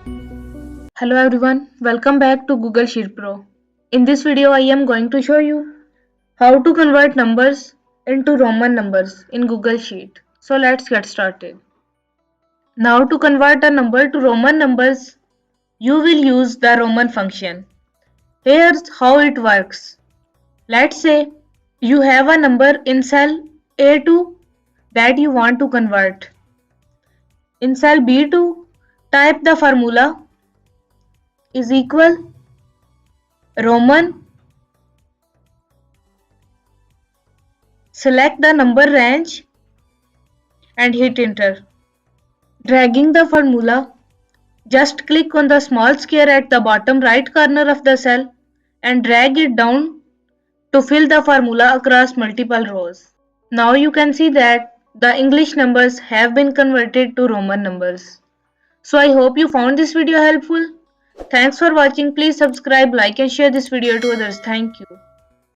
Hello everyone, welcome back to Google Sheet Pro. In this video I am going to show you how to convert numbers into Roman numbers in Google Sheet. So let's get started. Now to convert a number to Roman numbers, you will use the Roman function. Here's how it works. Let's say you have a number in cell A2 that you want to convert. In cell B2, type the formula is equal Roman. Select the number range and hit enter. Dragging the formula, just click on the small square at the bottom right corner of the cell and drag it down to fill the formula across multiple rows. Now you can see that the English numbers have been converted to Roman numbers. So I hope you found this video helpful. Thanks for watching. Please subscribe, like and share this video to others. Thank you.